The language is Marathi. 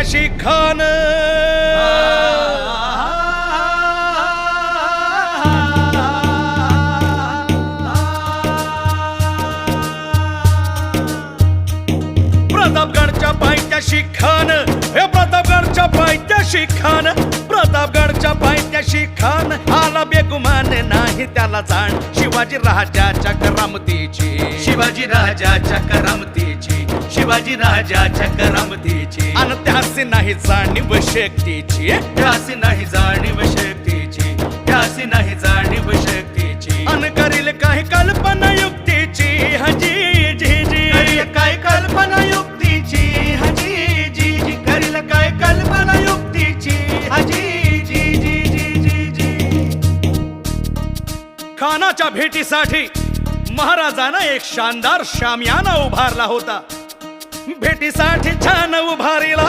त्याशी खान प्रतापगडच्या पायथ्याशी खान, हे प्रतापगडच्या पायथ्याशी खान, प्रतापगडच्या पायथ्याशी खान आला बेगुमान नाही त्याला जाण शिवाजी राजाच्या करामतीची, शिवाजी राजाच्या करामतीची, शिवाजी राजाच्या करामतीची. आणि त्यासी नाही जाणीव शक्तीची, त्यासी नाही जाणीव शक्तीची, त्यासी नाही जाणीव शक्तीची. अन करील काही कल्पना युक्तीची हजी जी जी, करील काय कल्पना युक्तीची हजी जी जी, करील काय कल्पना युक्तीची हजी जी जी जी जी जी. खानाच्या भेटीसाठी महाराजांना एक शानदार शामियाना उभारला होता. भेटीसाठी छान उभारीला